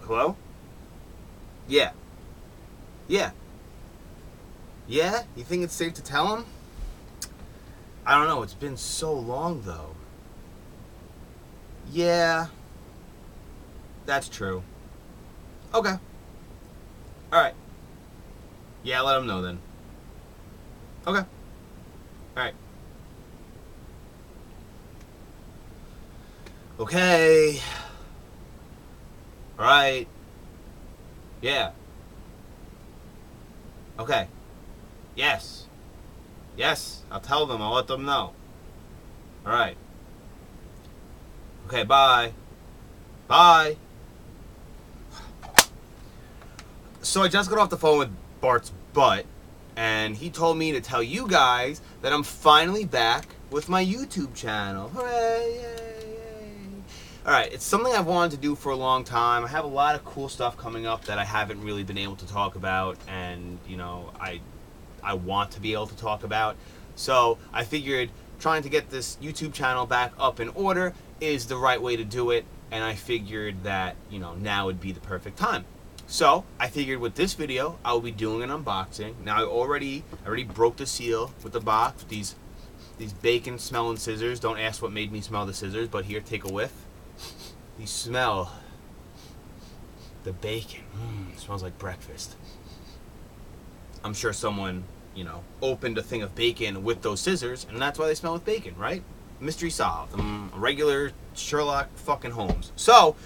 Hello? Yeah. Yeah. Yeah? You think it's safe to tell him? I don't know. It's been so long, though. Yeah. That's true. Okay. Alright. Yeah, let him know then. Okay. Alright. Okay. Alright. Yeah. Okay. Yes. Yes. I'll tell them. I'll let them know. Alright. Okay, bye. Bye. So I just got off the phone with Bart's butt, and he told me to tell you guys that I'm finally back with my YouTube channel. Hooray! Yay! Yay! Alright, it's something I've wanted to do for a long time. I have a lot of cool stuff coming up that I haven't really been able to talk about, and, you know, I want to be able to talk about. So I figured trying to get this YouTube channel back up in order is the right way to do it, and I figured that, you know, now would be the perfect time. So I figured with this video I will be doing an unboxing. Now I already broke the seal with the box with these bacon smelling scissors. Don't ask what made me smell the scissors, but here, take a whiff. You smell the bacon. It smells like breakfast. I'm sure someone, you know, opened a thing of bacon with those scissors, and that's why they smell with bacon, right? Mystery solved. A regular Sherlock fucking Holmes. So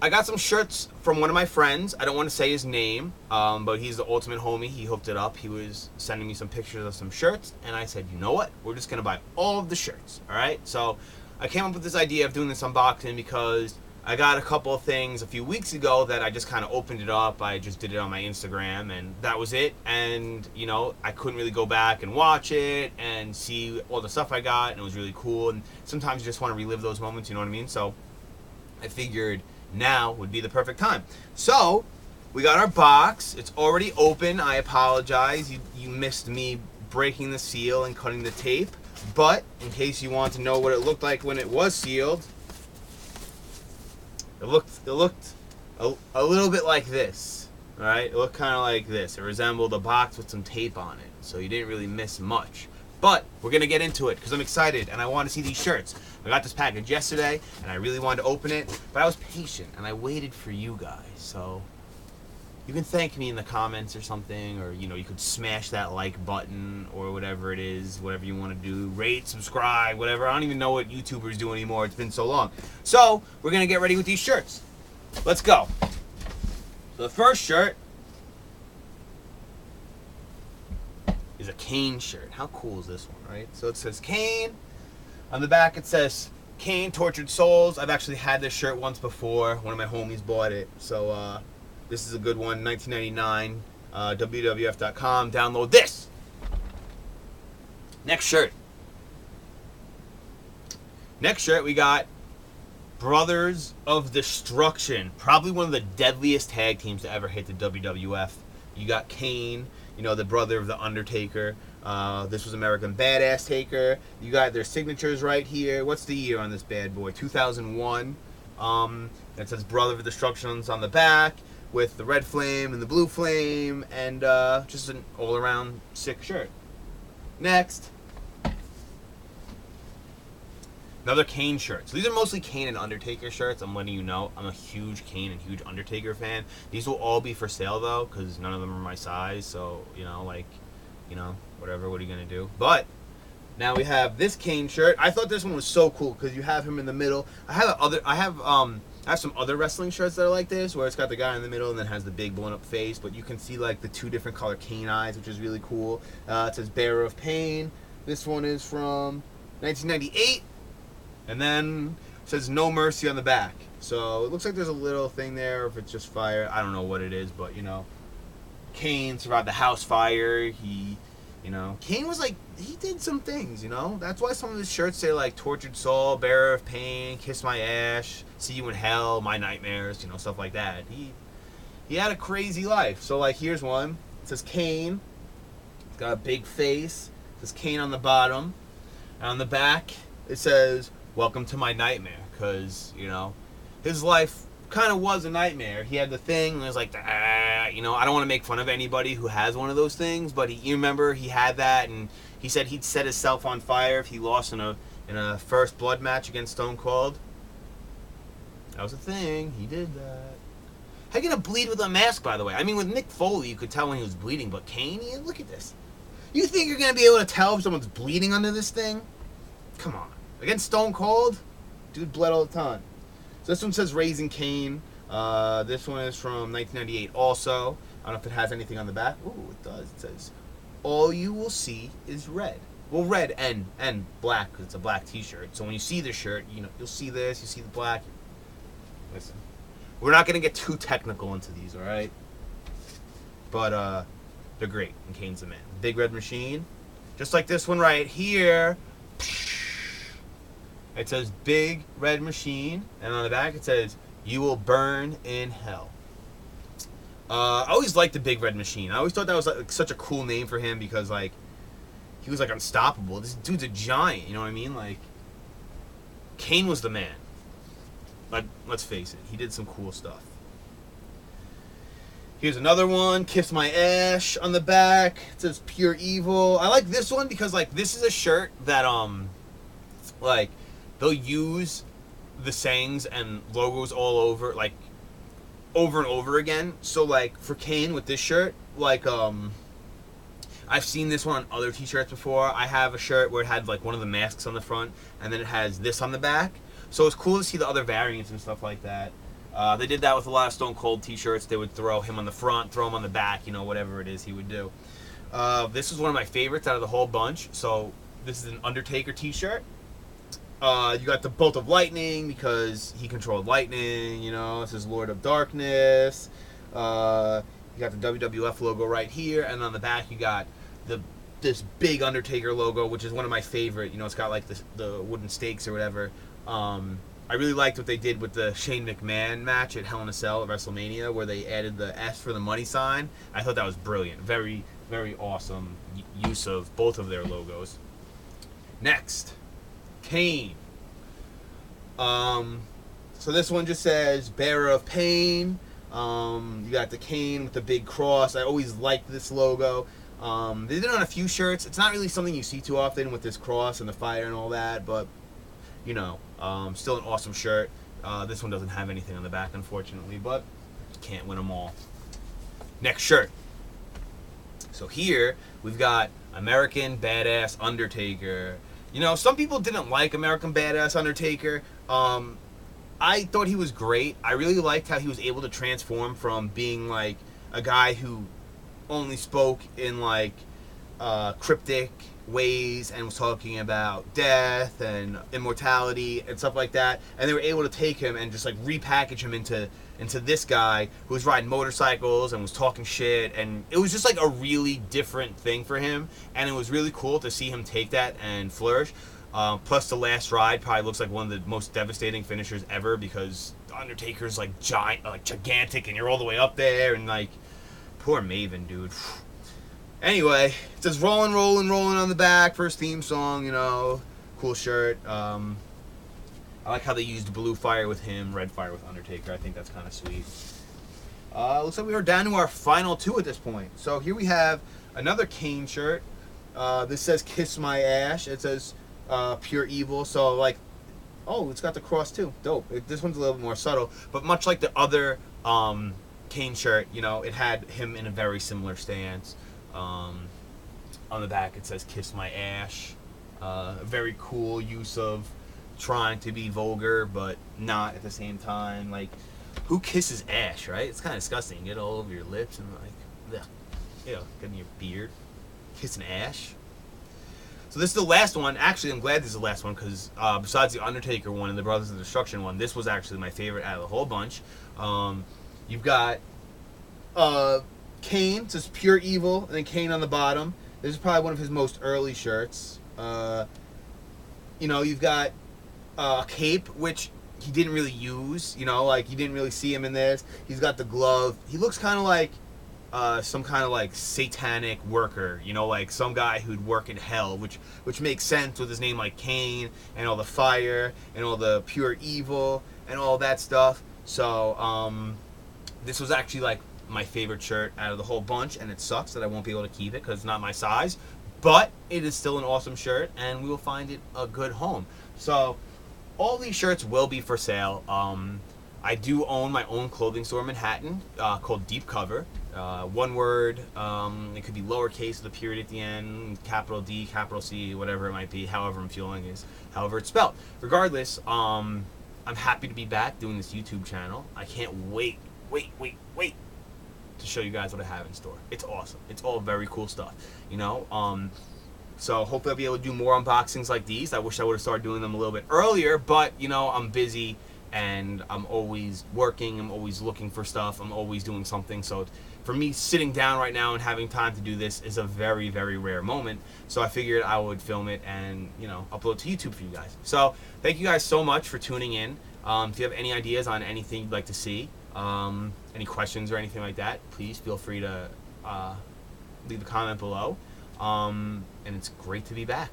I got some shirts from one of my friends. I don't want to say his name, but he's the ultimate homie. He hooked it up. He was sending me some pictures of some shirts, and I said, you know what? We're just going to buy all of the shirts, all right? So I came up with this idea of doing this unboxing because I got a couple of things a few weeks ago that I just kind of opened it up. I just did it on my Instagram, and that was it. And, you know, I couldn't really go back and watch it and see all the stuff I got, and it was really cool. And sometimes you just want to relive those moments, you know what I mean? So I figured now would be the perfect time. So we got our box. It's already open. I apologize. You missed me breaking the seal and cutting the tape. But in case you want to know what it looked like when it was sealed, it looked a little bit like this. All right, it looked kind of like this. It resembled a box with some tape on it, so you didn't really miss much. But we're gonna get into it because I'm excited and I want to see these shirts. I got this package yesterday and I really wanted to open it, but I was patient and I waited for you guys. So you can thank me in the comments or something, or, you know, you could smash that like button or whatever it is, whatever you want to do. Rate, subscribe, whatever. I don't even know what YouTubers do anymore. It's been so long. So we're gonna get ready with these shirts. Let's go. So the first shirt is a Kane shirt. How cool is this one, right? So it says Kane. On the back it says Kane Tortured Souls. I've actually had this shirt once before. One of my homies bought it. So this is a good one. 1999. WWF.com. Download this. Next shirt. Next shirt we got Brothers of Destruction. Probably one of the deadliest tag teams to ever hit the WWF. You got Kane, you know, the brother of the Undertaker. This was American Badass Taker. You got their signatures right here. What's the year on this bad boy? 2001. It says Brother of Destruction's on the back with the red flame and the blue flame, and just an all-around sick shirt. Next. Another Kane shirt. So these are mostly Kane and Undertaker shirts. I'm letting you know. I'm a huge Kane and huge Undertaker fan. These will all be for sale, though, because none of them are my size. So, you know, like, you know, whatever. What are you going to do? But now we have this Kane shirt. I thought this one was so cool because you have him in the middle. I have some other wrestling shirts that are like this, where it's got the guy in the middle and then has the big blown up face. But you can see, like, the two different color Kane eyes, which is really cool. It says Bearer of Pain. This one is from 1998. And then it says No Mercy on the back. So it looks like there's a little thing there, or if it's just fire. I don't know what it is, but, you know, Kane survived the house fire. He, you know, Kane was like, he did some things, you know. That's why some of his shirts say, like, Tortured Soul, Bearer of Pain, Kiss My Ash, See You in Hell, My Nightmares, you know, stuff like that. He had a crazy life. So, like, here's one. It says Kane. It's got a big face. It says Kane on the bottom. And on the back, it says Welcome to My Nightmare, because, you know, his life kind of was a nightmare. He had the thing, and it was like, you know, I don't want to make fun of anybody who has one of those things, but you remember he had that, and he said he'd set himself on fire if he lost in a first blood match against Stone Cold. That was a thing. He did that. How you gonna bleed with a mask, by the way? I mean, with Mick Foley, you could tell when he was bleeding, but Kane, look at this. You think you're gonna be able to tell if someone's bleeding under this thing? Come on. Against Stone Cold, dude bled all the time. So this one says Raising Kane. This one is from 1998 also. I don't know if it has anything on the back. Ooh, it does. It says, all you will see is red. Well, red and black, because it's a black T-shirt. So when you see the shirt, you know, you'll see this, you see the black. Listen, we're not going to get too technical into these, all right? But they're great, and Kane's the man. Big Red Machine. Just like this one right here. It says Big Red Machine, and on the back it says, you will burn in hell. I always liked the Big Red Machine. I always thought that was like such a cool name for him because like he was like unstoppable. This dude's a giant, you know what I mean? Like Kane was the man. But let's face it, he did some cool stuff. Here's another one, Kiss My Ash on the back. It says Pure Evil. I like this one because like this is a shirt that like they'll use the sayings and logos all over, like over and over again. So like for Kane with this shirt, like I've seen this one on other T-shirts before. I have a shirt where it had like one of the masks on the front and then it has this on the back. So it's cool to see the other variants and stuff like that. They did that with a lot of Stone Cold T-shirts. They would throw him on the front, throw him on the back, you know, whatever it is he would do. This is one of my favorites out of the whole bunch. So this is an Undertaker T-shirt. You got the Bolt of Lightning because he controlled lightning, you know. This is Lord of Darkness. You got the WWF logo right here, and on the back you got this big Undertaker logo, which is one of my favorite. You know, it's got like the wooden stakes or whatever. I really liked what they did with the Shane McMahon match at Hell in a Cell at WrestleMania, where they added the S for the money sign. I thought that was brilliant. Very, very awesome use of both of their logos. Next, Kane. So this one just says Bearer of Pain. You got the Kane with the big cross. I always liked this logo. They did it on a few shirts. It's not really something you see too often with this cross and the fire and all that, but you know, still an awesome shirt. This one doesn't have anything on the back, unfortunately, but you can't win them all. Next shirt. So here we've got American Badass Undertaker. You know, some people didn't like American Badass Undertaker. I thought he was great. I really liked how he was able to transform from being like a guy who only spoke in like cryptic ways and was talking about death and immortality and stuff like that, and they were able to take him and just like repackage him into this guy who was riding motorcycles and was talking shit, and it was just like a really different thing for him, and it was really cool to see him take that and flourish. Plus the last ride probably looks like one of the most devastating finishers ever because Undertaker's like giant, like gigantic, and you're all the way up there, and like poor Maven, dude. Anyway, it says Rollin', Rollin', Rollin' on the back. First theme song, you know. Cool shirt. I like how they used blue fire with him, red fire with Undertaker. I think that's kind of sweet. Looks like we are down to our final two at this point. So here we have another Kane shirt. This says Kiss My Ash. It says Pure Evil. So like, oh, it's got the cross too. Dope. This one's a little bit more subtle. But much like the other Kane shirt, you know, it had him in a very similar stance. On the back it says Kiss My Ash. A very cool use of trying to be vulgar but not at the same time. Like, who kisses ash, right? It's kind of disgusting. You get it all over your lips and like, ugh, you know, get in your beard. Kissing ash. So this is the last one. Actually, I'm glad this is the last one because besides the Undertaker one and the Brothers of Destruction one, this was actually my favorite out of the whole bunch. You've got Kane, says Pure Evil, and then Kane on the bottom. This is probably one of his most early shirts. You know, you've got a cape, which he didn't really use. You know, like you didn't really see him in this. He's got the glove. He looks kind of like some kind of like satanic worker. You know, like some guy who'd work in hell, which makes sense with his name like Kane and all the fire and all the pure evil and all that stuff. So this was actually like my favorite shirt out of the whole bunch, and it sucks that I won't be able to keep it because it's not my size. But it is still an awesome shirt, and we will find it a good home. So all these shirts will be for sale. I do own my own clothing store in Manhattan called Deep Cover. One word. It could be lowercase with a period at the end, capital D, capital C, whatever it might be. However I'm feeling is however it's spelled. Regardless, I'm happy to be back doing this YouTube channel. I can't wait to show you guys what I have in store. It's awesome. It's all very cool stuff, you know. So hopefully I'll be able to do more unboxings like these. I wish I would have started doing them a little bit earlier, but you know, I'm busy and I'm always working. I'm always looking for stuff. I'm always doing something. So for me, sitting down right now and having time to do this is a very, very rare moment. So I figured I would film it and, you know, upload to YouTube for you guys. So thank you guys so much for tuning in. If you have any ideas on anything you'd like to see, any questions or anything like that, please feel free to leave a comment below. And it's great to be back.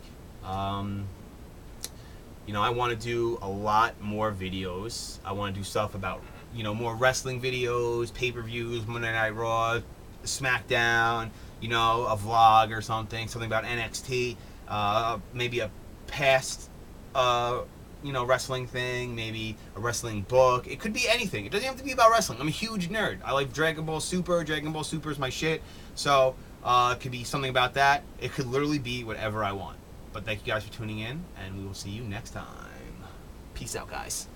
You know, I want to do a lot more videos. I want to do stuff about, you know, more wrestling videos, pay-per-views, Monday Night Raw, SmackDown, you know, a vlog or something about NXT, maybe a past, you know, wrestling thing, maybe a wrestling book. It could be anything. It doesn't have to be about wrestling. I'm a huge nerd. I like Dragon Ball Super. Dragon Ball Super is my shit. So it could be something about that. It could literally be whatever I want. But thank you guys for tuning in, and we will see you next time. Peace out, guys.